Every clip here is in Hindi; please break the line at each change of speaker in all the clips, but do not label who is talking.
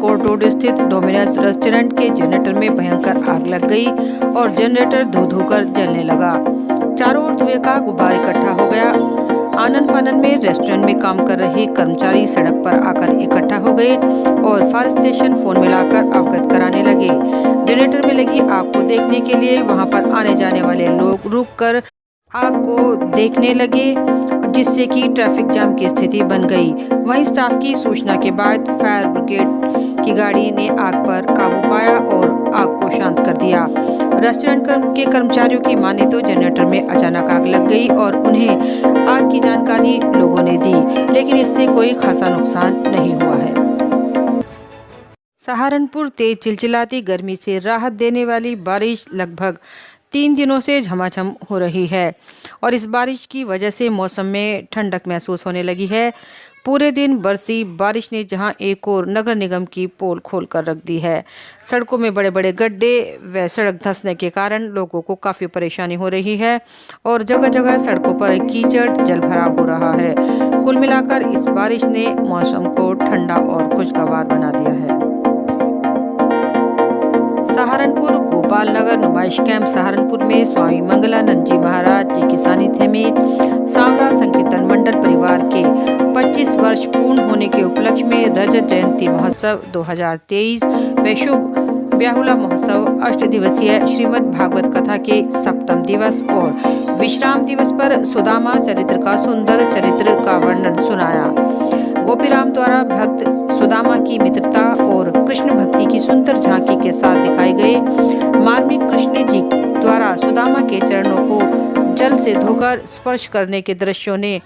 कोर्ट रोड स्थित डोमिनोज रेस्टोरेंट के जनरेटर में भयंकर आग लग गई और जनरेटर धो धो कर जलने लगा। चारों ओर धुएं का गुब्बार इकट्ठा हो गया। आनन फानन में रेस्टोरेंट में काम कर रहे कर्मचारी सड़क पर आकर इकट्ठा हो गए और फायर स्टेशन फोन मिलाकर अवगत कराने लगे। जनरेटर में लगी आग को देखने के लिए वहां पर आने जाने वाले लोग रुककर आग को देखने लगे, जिससे कि ट्रैफिक जाम की स्थिति बन गई। वहीं स्टाफ की सूचना के बाद फायर ब्रिगेड की गाड़ी ने आग पर काबू पाया और आग को शांत कर दिया। रेस्टोरेंट के कर्मचारियों की माने तो जनरेटर में अचानक आग लग गई और उन्हें आग की जानकारी लोगों ने दी, लेकिन इससे कोई खासा नुकसान नहीं हुआ है। सहारनपुर तेज चिलचिलाती गर्मी से राहत देने वाली बारिश लगभग 3 दिनों से झमाझम हो रही है और इस बारिश की वजह से मौसम में ठंडक महसूस होने लगी है। पूरे दिन बरसी बारिश ने जहां एक और नगर निगम की पोल खोल कर रख दी है। सड़कों में बड़े बड़े गड्ढे व सड़क धंसने के कारण लोगों को काफ़ी परेशानी हो रही है और जगह जगह सड़कों पर कीचड़ जलभराव हो रहा है। कुल मिलाकर इस बारिश ने मौसम को ठंडा और खुशगवार बना दिया है। सहारनपुर गोपाल नगर नुमाइश कैंप सहारनपुर में स्वामी मंगलानंद जी महाराज जी के सानिध्य में सांवरा संकीर्तन मंडल परिवार के 25 वर्ष पूर्ण होने के उपलक्ष्य में रजत जयंती महोत्सव 2023 व शुभ ब्याहुला महोत्सव 8 दिवसीय श्रीमद् भागवत कथा के 7वें दिवस और विश्राम दिवस पर सुदामा चरित्र का सुंदर चरित्र का वर्णन सुनाया। गोपीराम द्वारा भक्त सुदामा की मित्रता और कृष्ण भक्ति की सुंदर झांकी के साथ दिखाए गए मार्मिक कृष्ण जी द्वारा सुदामा के चरणों को जल से धोकर स्पर्श करने के दृश्यों ने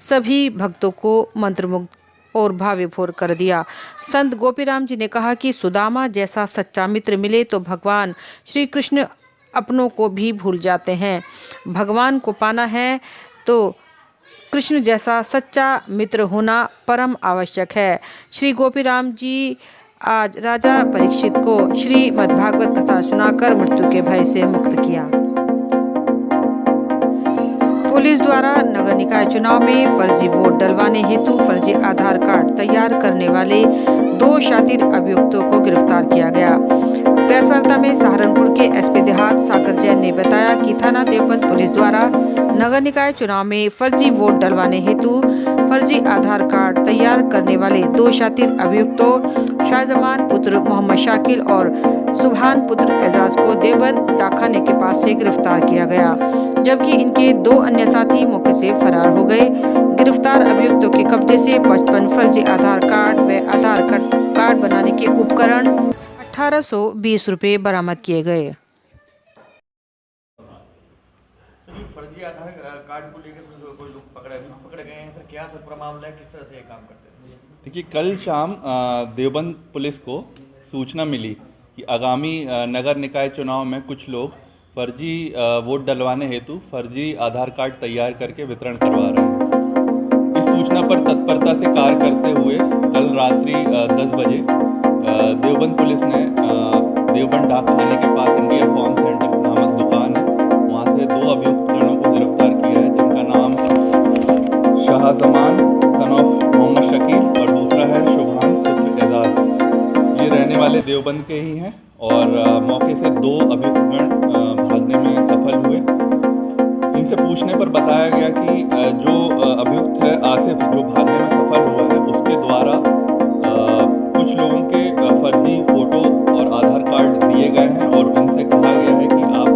सभी भक्तों को मंत्रमुग्ध और भावविभोर कर दिया। संत गोपीराम जी ने कहा कि सुदामा जैसा सच्चा मित्र मिले तो भगवान श्री कृष्ण अपनों को भी भूल जाते हैं। भगवान को पाना है तो कृष्ण जैसा सच्चा मित्र होना परम आवश्यक है। श्री गोपीराम जी आज राजा परीक्षित को श्रीमद्भागवत कथा सुनाकर मृत्यु के भय से मुक्त किया। पुलिस द्वारा नगर निकाय चुनाव में फर्जी वोट डलवाने हेतु फर्जी आधार कार्ड तैयार करने वाले 2 शातिर अभियुक्तों को गिरफ्तार किया गया। प्रेस वार्ता में सहारनपुर के एसपी देहात सागर जैन ने बताया कि थाना देवबंद पुलिस द्वारा नगर निकाय चुनाव में फर्जी वोट डलवाने हेतु फर्जी आधार कार्ड तैयार करने वाले 2 शातिर अभियुक्तों शाहजमान पुत्र मोहम्मद शाकिल और सुभान पुत्र एजाज को देवबंद डाकखाने के पास से गिरफ्तार किया गया, जबकि इनके 2 अन्य साथी मौके से फरार हो गए। गिरफ्तार अभियुक्तों के कब्जे से 55 फर्जी आधार कार्ड व आधार कार्ड बनाने के उपकरण 1820 रुपये बरामद किए गए।
फर्जी आधार कार्ड को लेकर कोई लोग पकड़े गए हैं सर, क्या सर पूरा मामला है, किस तरह से ये काम करते हैं?
देखिए, कल शाम देवबंद पुलिस को सूचना मिली कि आगामी नगर निकाय चुनाव में कुछ लोग फर्जी वोट डलवाने हेतु फर्जी आधार कार्ड तैयार करके वितरण करवा रहे हैं। इस सूचना पर तत्परता से कार्य करते हुए कल रात्रि 10 बजे देवबंद पुलिस ने देवबंद डाकखाने के पास इंडिया फॉर्म सेंटर नामक दुकान है, वहाँ से 2 अभियुक्तों को गिरफ्तार किया है, जिनका नाम शाहजमान सन ऑफ मोहम्मद शकील और दूसरा है शुभान पुत्र एजाज। ये रहने वाले देवबंद के ही हैं और मौके से 2 अभियुक्तगण भागने में सफल हुए। इनसे पूछने पर बताया गया कि जो अभियुक्त है आसिफ, जो भागने में सफल हुआ है, उसके द्वारा कुछ लोगों के फर्जी फोटो और आधार कार्ड दिए गए हैं और उनसे कहा गया है कि आप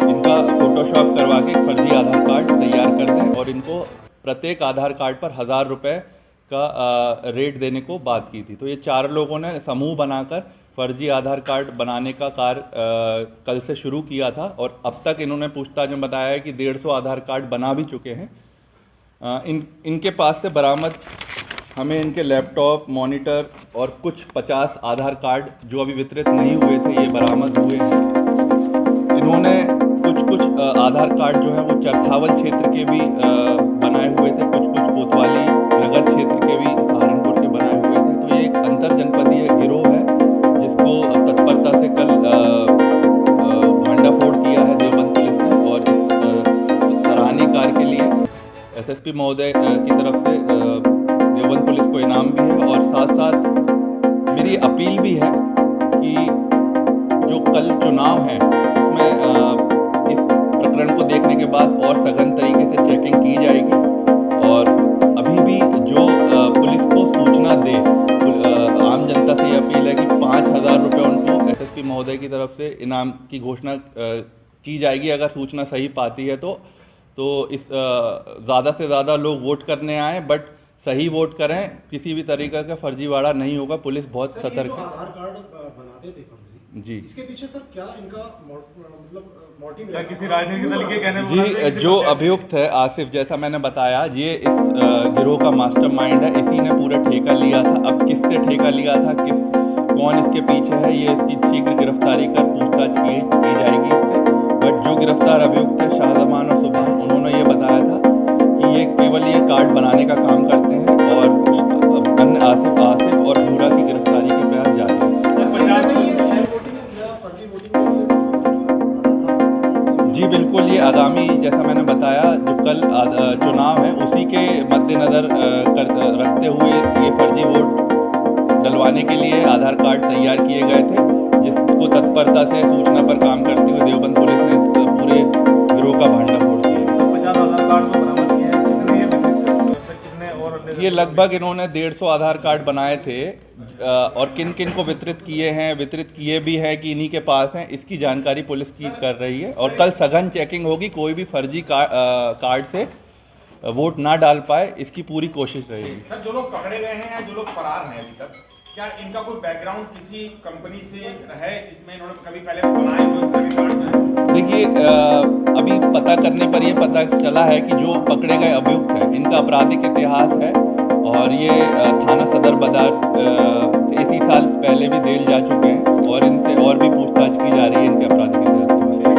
इनका फोटोशॉप करवा के फर्जी आधार कार्ड तैयार कर दें और इनको प्रत्येक आधार कार्ड पर 1000 रुपये का रेट देने को बात की थी। तो ये 4 लोगों ने समूह बनाकर फर्जी आधार कार्ड बनाने का कार्य कल से शुरू किया था और अब तक इन्होंने पूछताछ में बताया है कि 150 आधार कार्ड बना भी चुके हैं। इनके पास से बरामद हमें इनके लैपटॉप, मॉनिटर और कुछ 50 आधार कार्ड जो अभी वितरित नहीं हुए थे, ये बरामद हुए हैं। इन्होंने कुछ आधार कार्ड जो है वो चरथावल क्षेत्र के भी बनाए हुए थे, कुछ कोतवाली नगर क्षेत्र के भी सहारनपुर के बनाए हुए थे। तो ये एक अंतर जनपदीय गिरोह है जिसको तत्परता से कल भांडाफोड़ किया है देवबंद पुलिस ने और इस सराहनीय कार्य के लिए एसएसपी महोदय की तरफ से देवबंद पुलिस को इनाम भी है और साथ साथ मेरी अपील भी है कि जो कल चुनाव है उसमें इस प्रकरण को देखने के बाद और सघन तरीके से चेकिंग की जाएगी और अभी भी जो पुलिस को सूचना दे, आम जनता से ये अपील है कि 5,000 रुपये उनको एसएसपी महोदय की तरफ से इनाम की घोषणा की जाएगी अगर सूचना सही पाती है तो इस ज़्यादा से ज़्यादा लोग वोट करने आएँ, बट सही वोट करें, किसी भी तरीके का फर्जीवाड़ा नहीं होगा। पुलिस बहुत सतर्क है।
आधार कार्ड बनाते थे फर्जी
जी,
इसके पीछे सर क्या इनका मतलब मोटिव
क्या किसी राजनीतिक दल के कहने
जी, जो अभियुक्त है आसिफ, जैसा मैंने बताया, ये इस गिरोह का मास्टरमाइंड है। इसी ने पूरा ठेका लिया था। अब किससे ठेका लिया था, कौन इसके पीछे है, ये इसकी शीघ्र गिरफ्तारी कर पूछताछ की जाएगी इससे। बट जो गिरफ्तार अभियुक्त है शाहजमान और सुभान, उन्होंने ये बताया था कि ये केवल ये कार्ड बनाने का काम करते हैं और अन्य आसिफ और भूरा की गिरफ्तारी के प्रयास जारी है। जी बिल्कुल, ये आगामी, जैसा मैंने बताया, जो कल चुनाव है उसी के मद्देनज़र रखते हुए ये फर्जी वोट डलवाने के लिए आधार कार्ड तैयार किए गए थे, जिसको तत्परता से सूचना पर काम करते हुए देवबंद पुलिस ने इस पूरे गिरोह का भंडाफोड़ किया। ये लगभग इन्होंने 150 आधार कार्ड बनाए थे और किन किन को वितरित किए भी हैं कि इन्हीं के पास हैं, इसकी जानकारी पुलिस की कर रही है और कल सघन चेकिंग होगी। कोई भी फर्जी कार्ड से वोट ना डाल पाए, इसकी पूरी कोशिश रहेगी।
सर, जो लोग पकड़े गए हैं या जो लोग फरार हैं अभी तक, क्या इनका कोई बैकग्राउंड किसी कंपनी से है जिसमें इन्होंने कभी पहले बनाए हुए?
देखिए, अभी पता करने पर ये पता चला है कि जो पकड़े गए अभियुक्त हैं इनका आपराधिक इतिहास है और ये थाना सदर बाजार से इसी साल पहले भी जेल जा चुके हैं और इनसे और भी पूछताछ की जा रही है इनके आपराधिक इतिहास के बारे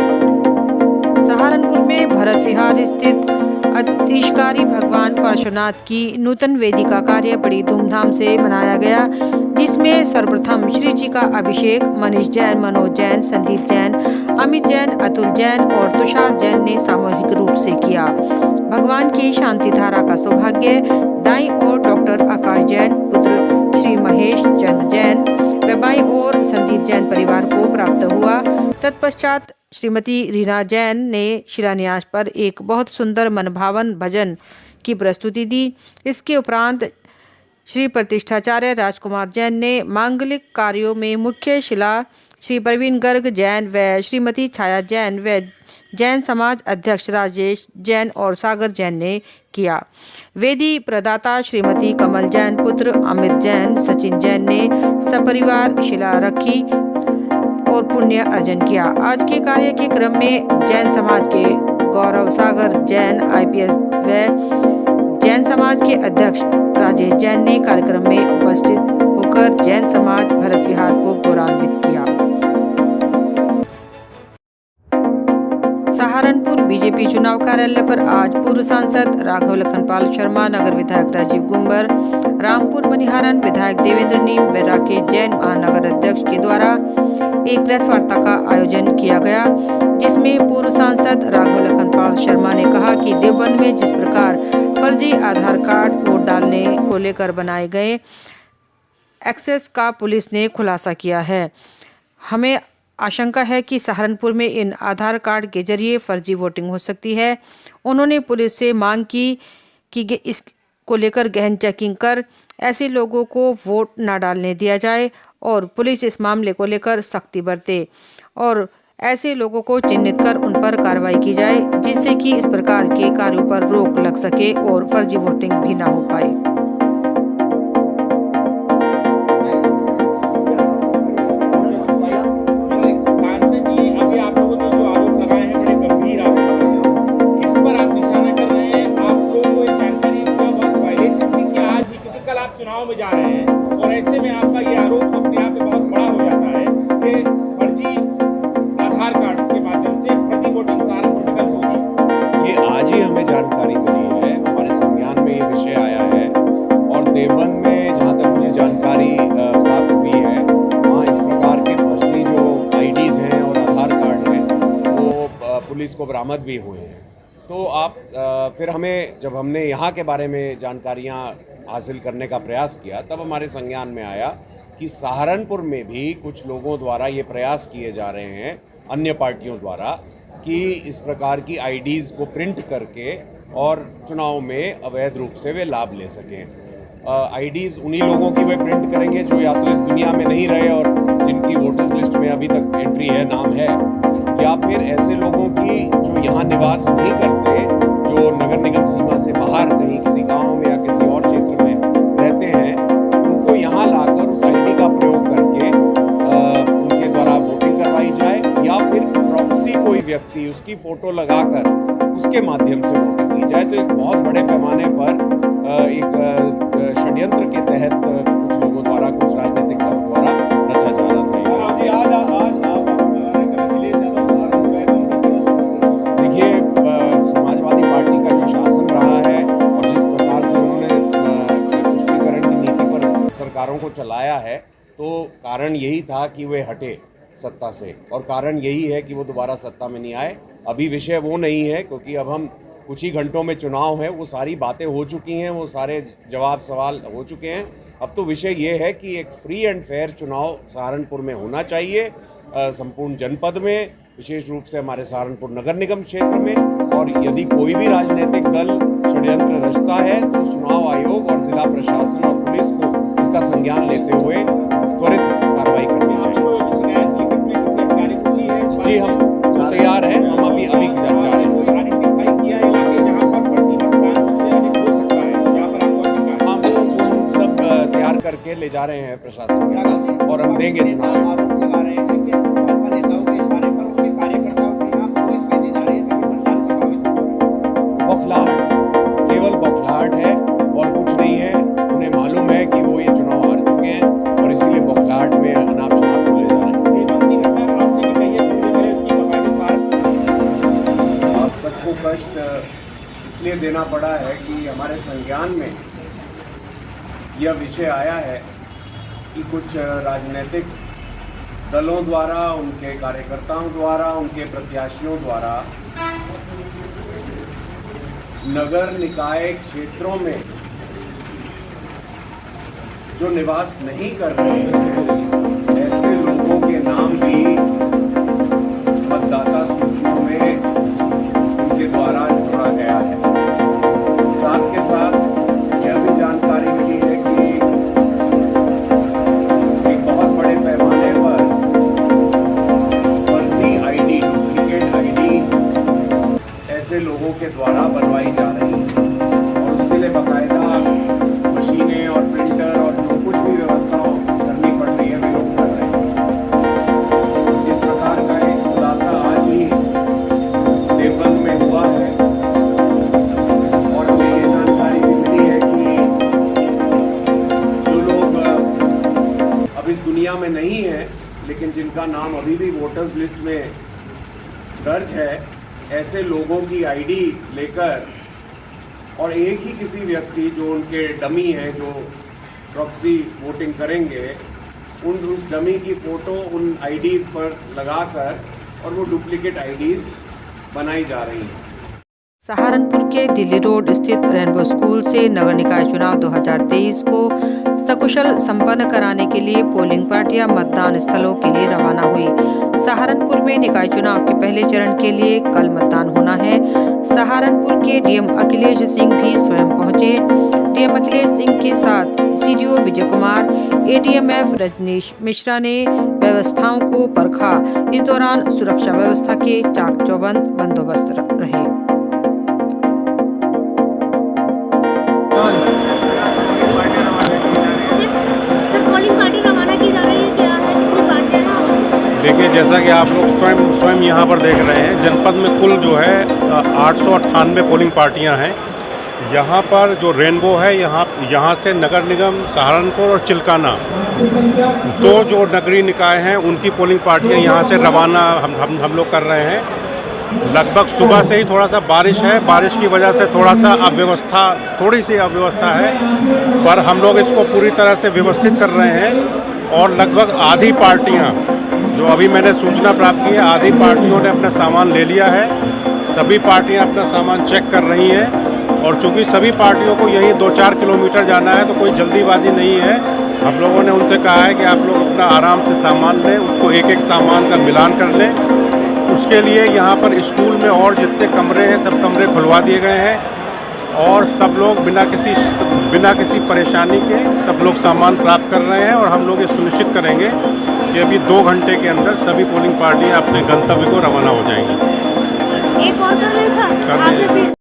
में।
सहारनपुर में भरत विहार स्थित अतिशकारी भगवान पार्श्वनाथ की नूतन वेदी का कार्य बड़ी धूमधाम से मनाया गया, जिसमें सर्वप्रथम श्री जी का अभिषेक मनीष जैन, मनोज जैन, संदीप जैन, अमित जैन, अतुल जैन और तुषार जैन ने सामूहिक रूप से किया। भगवान की शांति धारा का सौभाग्य दाईं ओर डॉक्टर आकाश जैन पुत्र श्री महेश चंद जैन व बाईं ओर संदीप जैन परिवार को प्राप्त हुआ। तत्पश्चात श्रीमती रीना जैन ने शिलान्यास पर एक बहुत सुंदर मनभावन भजन की प्रस्तुति दी। इसके उपरांत श्री प्रतिष्ठाचार्य राजकुमार जैन ने मांगलिक कार्यों में मुख्य शिला श्री प्रवीण गर्ग जैन व श्रीमती छाया जैन व जैन समाज अध्यक्ष राजेश जैन और सागर जैन ने किया। वेदी प्रदाता श्रीमती कमल जैन पुत्र अमित जैन, सचिन जैन ने सपरिवार शिला रखी और पुण्य अर्जन किया। आज के कार्य के क्रम में जैन समाज के गौरव सागर जैन IPS व जैन समाज के अध्यक्ष राजेश जैन ने कार्यक्रम में उपस्थित होकर जैन समाज भरत विहार को गौरवान्वित किया। सहारनपुर बीजेपी चुनाव कार्यालय पर आज पूर्व सांसद राघव लखनपाल शर्मा, नगर विधायक राजीव गुंबर, रामपुर मनिहारन विधायक देवेंद्र नीम व राकेश जैन महानगर अध्यक्ष के द्वारा एक प्रेस वार्ता का आयोजन किया गया, जिसमें पूर्व सांसद राघव लखनपाल शर्मा ने कहा कि देवबंद में जिस प्रकार फर्जी आधार कार्ड वोट डालने को लेकर बनाए गए एक्सेस का पुलिस ने खुलासा किया है। हमें आशंका है कि सहारनपुर में इन आधार कार्ड के जरिए फर्जी वोटिंग हो सकती है। उन्होंने पुलिस से मांग की कि इसको लेकर गहन चेकिंग कर ऐसे लोगों को वोट न डालने दिया जाए और पुलिस इस मामले को लेकर सख्ती बरते और ऐसे लोगों को चिन्हित कर उन पर कार्रवाई की जाए, जिससे कि इस प्रकार के कार्यों पर रोक लग सके और फर्जी वोटिंग भी ना हो पाए।
में जा रहे हैं और ऐसे में आपका ये आरोप अपने आप में बहुत बड़ा हो जाता है कि फर्जी आधार कार्ड के माध्यम से फर्जी वोटिंग सहारनपुर में होगी।
ये आज ही हमें जानकारी मिली है, हमारे संज्ञान में ये विषय आया है और देवबंद में जहाँ तक मुझे जानकारी प्राप्त हुई है, वहाँ इस प्रकार के फर्जी जो IDs हैं और आधार कार्ड हैं वो पुलिस को बरामद भी हुए हैं। तो आप फिर हमें, जब हमने यहाँ के बारे में जानकारियाँ हासिल करने का प्रयास किया, तब हमारे संज्ञान में आया कि सहारनपुर में भी कुछ लोगों द्वारा ये प्रयास किए जा रहे हैं, अन्य पार्टियों द्वारा, कि इस प्रकार की आईडीज़ को प्रिंट करके और चुनाव में अवैध रूप से वे लाभ ले सकें। आईडीज़ उन्हीं लोगों की वे प्रिंट करेंगे जो या तो इस दुनिया में नहीं रहे और जिनकी वोटर्स लिस्ट में अभी तक एंट्री है, नाम है, या फिर ऐसे लोगों की जो यहाँ निवास नहीं करते, जो नगर निगम सीमा से बाहर कहीं किसी गांव में या किसी और क्षेत्र में रहते हैं, उनको यहाँ लाकर उस आईडी का प्रयोग करके उनके द्वारा वोटिंग करवाई जाए, या फिर प्रॉक्सी कोई व्यक्ति उसकी फ़ोटो लगाकर उसके माध्यम से वोटिंग की जाए। तो एक बहुत बड़े पैमाने पर एक षड्यंत्र के तहत कुछ लोगों द्वारा, कुछ राजनीतिक दलों द्वारा रचा जा रहा था। देखिए, समाजवादी पार्टी का जो शासन रहा है और जिस प्रकार से उन्होंने तुष्टीकरण की नीति पर सरकारों को चलाया है, तो कारण यही था कि वे हटे सत्ता से, और कारण यही है कि वो दोबारा सत्ता में नहीं आए। अभी विषय वो नहीं है, क्योंकि अब हम कुछ ही घंटों में चुनाव है, वो सारी बातें हो चुकी हैं, वो सारे जवाब सवाल हो चुके हैं। अब तो विषय ये है कि एक फ्री एंड फेयर चुनाव सहारनपुर में होना चाहिए, संपूर्ण जनपद में, विशेष रूप से हमारे सहारनपुर नगर निगम क्षेत्र में। और यदि कोई भी राजनीतिक दल षड्यंत्र रचता है तो चुनाव आयोग और जिला प्रशासन और पुलिस को इसका संज्ञान लेते हुए त्वरित कार्रवाई करनी चाहिए। जी, हम तैयार हैं, हम अभी जा रहे हैं। हाँ, वो हम सब तैयार करके ले जा रहे हैं प्रशासन के पास, और हम देंगे चुनाव। बौखलाहट, केवल बौखलाहट है और कुछ नहीं है। उन्हें मालूम है कि वो ये चुनाव हार चुके हैं और इसीलिए बौखलाहट में अनाप शनाप को ले जा रहे हैं।
आप सबको कष्ट इसलिए देना पड़ा है कि हमारे संज्ञान में यह विषय आया है कि कुछ राजनीतिक दलों द्वारा, उनके कार्यकर्ताओं द्वारा, उनके प्रत्याशियों द्वारा नगर निकाय क्षेत्रों में जो निवास नहीं कर रहे हैं, ऐसे लोगों के नाम भी मतदाता सूचियों में उनके द्वारा जोड़ा गया है। साथ के साथ यह भी जानकारी मिली है कि एक बहुत बड़े पैमाने पर फर्जी आईडी, डुप्लीकेट आईडी ऐसे लोगों के द्वारा बनवाई जा रही है, और उसके लिए बाकायदा मशीनें और प्रिंटर और जो कुछ भी व्यवस्था करनी पड़ रही है, वे लोग कर रहे हैं। इस प्रकार का एक खुलासा आज ही देवबंद में हुआ है, और हमें ये जानकारी भी मिली है कि जो लोग अब इस दुनिया में नहीं हैं, लेकिन जिनका नाम अभी भी वोटर्स लिस्ट में दर्ज है, ऐसे लोगों की आईडी लेकर और एक ही किसी व्यक्ति जो उनके डमी हैं, जो प्रॉक्सी वोटिंग करेंगे, उस डमी की फ़ोटो उन आईडीज़ पर लगाकर और वो डुप्लीकेट आईडीज़ बनाई जा रही हैं।
सहारनपुर के दिल्ली रोड स्थित रेनबो स्कूल से नगर निकाय चुनाव 2023 को सकुशल संपन्न कराने के लिए पोलिंग पार्टियां मतदान स्थलों के लिए रवाना हुई। सहारनपुर में निकाय चुनाव के पहले चरण के लिए कल मतदान होना है। सहारनपुर के डीएम अखिलेश सिंह भी स्वयं पहुंचे। डीएम अखिलेश सिंह के साथ सीडीओ विजय कुमार, एडीएमएफ रजनीश मिश्रा ने व्यवस्थाओं को परखा। इस दौरान सुरक्षा व्यवस्था के चाक चौबंद बंदोबस्त रहे।
देखिए, जैसा कि आप लोग स्वयं यहाँ पर देख रहे हैं, जनपद में कुल जो है 898 पोलिंग पार्टियाँ हैं। यहाँ पर जो रेनबो है, यहाँ से नगर निगम सहारनपुर और चिल्काना, दो जो नगरीय निकाय हैं, उनकी पोलिंग पार्टियाँ यहाँ से रवाना हम लोग कर रहे हैं। लगभग सुबह से ही थोड़ा सा बारिश है, बारिश की वजह से थोड़ी सी अव्यवस्था है, पर हम लोग इसको पूरी तरह से व्यवस्थित कर रहे हैं। और लगभग आधी पार्टियां, जो अभी मैंने सूचना प्राप्त की है, आधी पार्टियों ने अपना सामान ले लिया है। सभी पार्टियां अपना सामान चेक कर रही हैं, और चूंकि सभी पार्टियों को यही 2-4 किलोमीटर जाना है, तो कोई जल्दीबाजी नहीं है। हम लोगों ने उनसे कहा है कि आप लोग अपना आराम से सामान लें, उसको एक एक सामान का मिलान कर लें। उसके लिए यहाँ पर स्कूल में और जितने कमरे हैं सब कमरे खुलवा दिए गए हैं और सब लोग बिना किसी परेशानी के सब लोग सामान प्राप्त कर रहे हैं और हम लोग ये सुनिश्चित करेंगे कि अभी 2 घंटे के अंदर सभी पोलिंग पार्टियाँ अपने गंतव्य को रवाना हो जाएंगी।
एक और कर ले सर,
कर लीजिए।